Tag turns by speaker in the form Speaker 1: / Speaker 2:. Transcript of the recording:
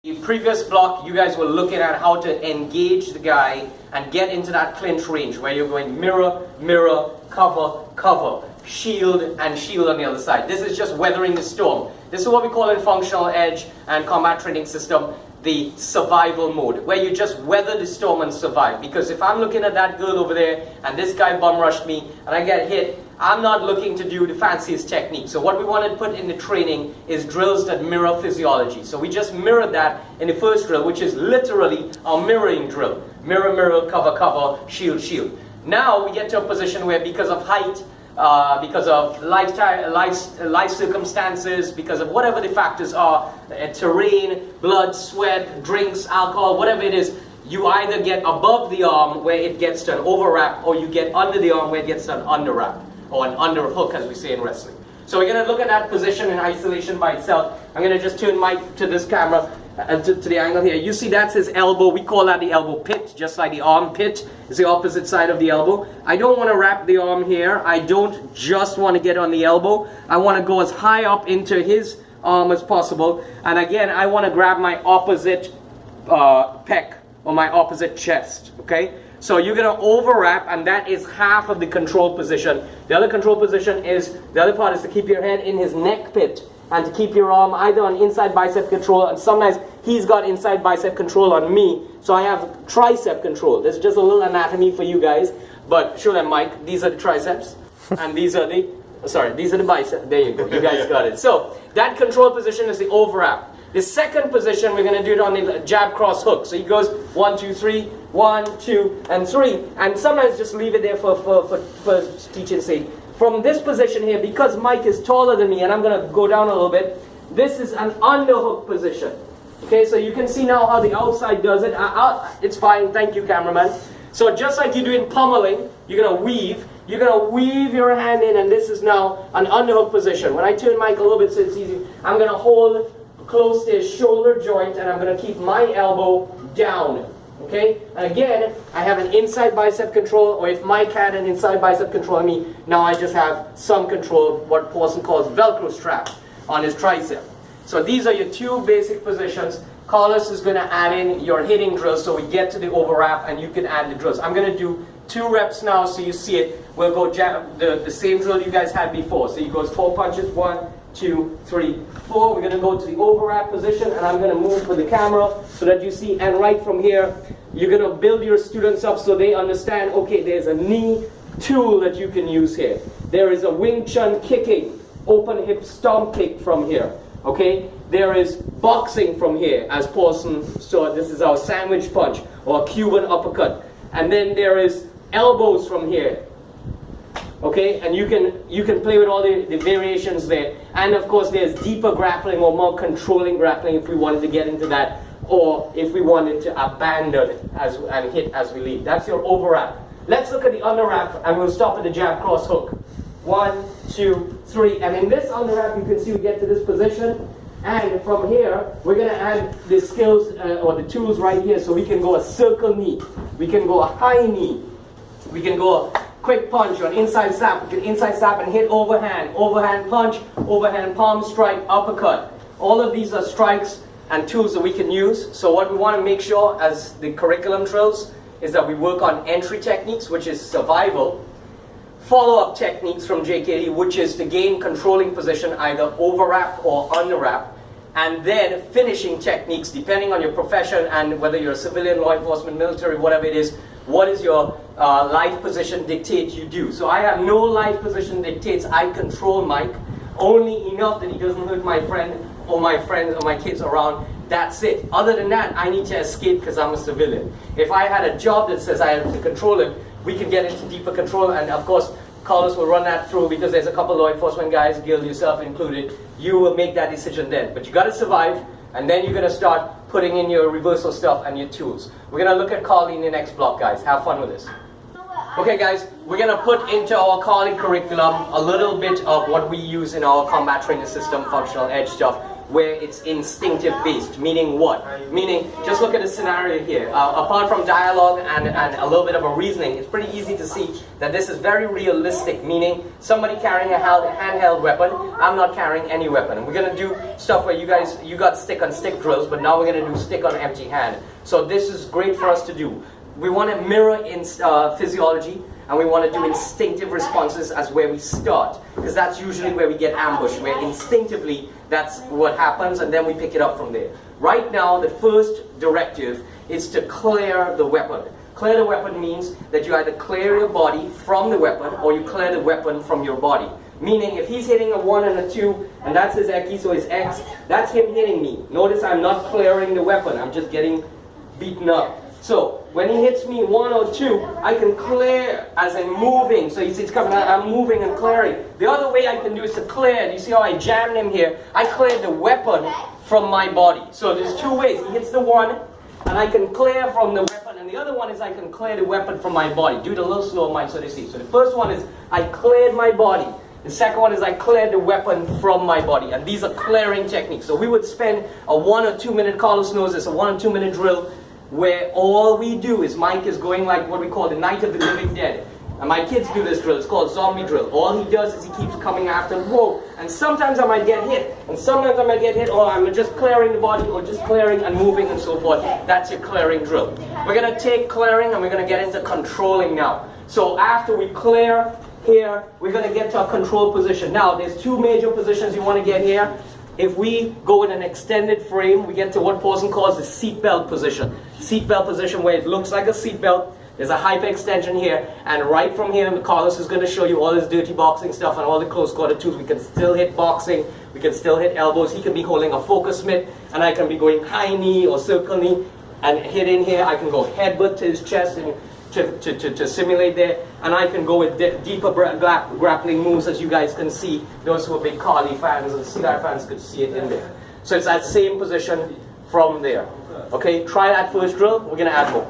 Speaker 1: The previous block, you guys were looking at how to engage the guy and get into that clinch range where you're going mirror, mirror, cover, cover, shield, and shield on the other side. This is just weathering the storm. This is what we call in functional edge and combat training system the survival mode, where you just weather the storm and survive. Because if I'm looking at that girl over there and this guy bum rushed me and I get hit, I'm not looking to do the fanciest technique. So what we want to put in the training is drills that mirror physiology. So we just mirrored that in the first drill, which is literally a mirroring drill. Mirror, mirror, cover, cover, shield, shield. Now we get to a position where because of height, because of life circumstances, because of whatever the factors are, terrain, blood, sweat, drinks, alcohol, whatever it is, you either get above the arm where it gets to an overwrap, or you get under the arm where it gets to an underwrap, or an underhook as we say in wrestling. So we're going to look at that position in isolation by itself. I'm going to just turn Mike to this camera, to the angle here. You see that's his elbow. We call that the elbow pit, just like the arm pit is the opposite side of the elbow. I don't want to wrap the arm here. I don't just want to get on the elbow. I want to go as high up into his arm as possible. And again, I want to grab my opposite pec or my opposite chest. Okay? So you're going to overwrap, and that is half of the control position. The other control position is, the other part is to keep your head in his neck pit and to keep your arm either on inside bicep control, and sometimes he's got inside bicep control on me, so I have tricep control. This is just a little anatomy for you guys, but show them, Mike. These are the triceps, and these are the, these are the biceps. There you go, you guys got it. So that control position is the overwrap. The second position, we're going to do it on the jab cross hook. So he goes 1, 2, 3, 1, 2, and 3. And sometimes just leave it there for teaching's sake. From this position here, because Mike is taller than me, and I'm going to go down a little bit, this is an underhook position. Okay, so you can see now how the outside does it. It's fine, thank you, cameraman. So just like you do in pummeling, you're going to weave. You're going to weave your hand in, and this is now an underhook position. When I turn Mike a little bit so it's easy, I'm going to hold close to his shoulder joint, and I'm going to keep my elbow down. Okay? And again, I have an inside bicep control, or if Mike had an inside bicep control on me, now I just have some control, what Paulson calls Velcro strap on his tricep. So these are your two basic positions. Carlos is going to add in your hitting drills so we get to the overwrap, and you can add the drills. I'm going to do 2 reps now so you see it. We'll go jab, the same drill you guys had before. So he goes 4 punches, 1, 2, 3, 4. We're going to go to the overwrap position, and I'm going to move for the camera so that you see. And right from here, you're going to build your students up so they understand, okay, there's a knee tool that you can use here. There is a Wing Chun kicking, open hip stomp kick from here. Okay, there is boxing from here, as Paulson saw. This is our sandwich punch or Cuban uppercut. And then there is elbows from here. Okay, and you can play with all the variations there. And of course there's deeper grappling or more controlling grappling if we wanted to get into that, or if we wanted to abandon and hit as we leave. That's your overwrap. Let's look at the underwrap, and we'll stop at the jab cross hook. 1, 2, 3. And in this underwrap you can see we get to this position, and from here we're going to add the skills or the tools right here, so we can go a circle knee, we can go a high knee, we can go a quick punch or an inside slap. We can inside slap and hit overhand, overhand punch, overhand palm strike, uppercut. All of these are strikes and tools that we can use. So what we want to make sure as the curriculum drills is that we work on entry techniques, which is survival, follow-up techniques from JKD, which is to gain controlling position, either overwrap or underwrap, and then finishing techniques depending on your profession and whether you're a civilian, law enforcement, military, whatever it is. What is your life position dictate you do? So I have no life position dictates. I control Mike only enough that he doesn't hurt my friend or my friends or my kids around. That's it. Other than that, I need to escape because I'm a civilian. If I had a job that says I have to control him, we can get into deeper control, and of course Carlos will run that through because there's a couple law enforcement guys, Gil, yourself included. You will make that decision then. But you got to survive, and then you're going to start putting in your reversal stuff and your tools. We're going to look at Carly in the next block, guys. Have fun with this. Okay, guys, we're going to put into our Carly curriculum a little bit of what we use in our combat training system, functional edge stuff. where it's instinctive based. Meaning what? Meaning, just look at the scenario here. Apart from dialogue and a little bit of a reasoning, it's pretty easy to see that this is very realistic. Meaning, somebody carrying a handheld weapon, I'm not carrying any weapon. And we're going to do stuff where you got stick on stick drills, but now we're going to do stick on empty hand. So this is great for us to do. We want to mirror in physiology, and we want to do instinctive responses as where we start, because that's usually where we get ambushed, where instinctively that's what happens, and then we pick it up from there. Right now, the first directive is to clear the weapon. Clear the weapon means that you either clear your body from the weapon, or you clear the weapon from your body. Meaning, if he's hitting a 1 and a 2, and that's his Eki, so his X, that's him hitting me. Notice I'm not clearing the weapon, I'm just getting beaten up. So, when he hits me 1 or 2, I can clear as in moving. So you see it's coming out, I'm moving and clearing. The other way I can do is to clear. You see how I jammed him here? I cleared the weapon from my body. So there's 2 ways. He hits the 1, and I can clear from the weapon. And the other one is I can clear the weapon from my body. Do it a little slower, Mike, so they see. So the first one is I cleared my body. The second one is I cleared the weapon from my body. And these are clearing techniques. So we would spend a 1 or 2 minute, Carlos knows this, a 1 or 2 minute drill, where all we do is Mike is going like what we call the Night of the Living Dead. And my kids do this drill, it's called zombie drill. All he does is he keeps coming after, whoa, and sometimes I might get hit, and sometimes I might get hit, or I'm just clearing the body, or just clearing and moving and so forth. That's your clearing drill. We're going to take clearing and we're going to get into controlling now. So after we clear here, we're going to get to a control position. Now, there's 2 major positions you want to get here. If we go in an extended frame, we get to what Paulson calls the seatbelt position. Seatbelt position where it looks like a seatbelt. There's a hyperextension here, and right from here, Carlos is going to show you all his dirty boxing stuff and all the close quarter tools. We can still hit boxing, we can still hit elbows. He can be holding a focus mitt, and I can be going high knee or circle knee and hit in here. I can go headbutt to his chest and to simulate there, and I can go with deeper grappling moves, as you guys can see. Those who are big Carly fans and Cedar fans could see it in there. So it's that same position from there. Okay, try that first drill. We're going to add more.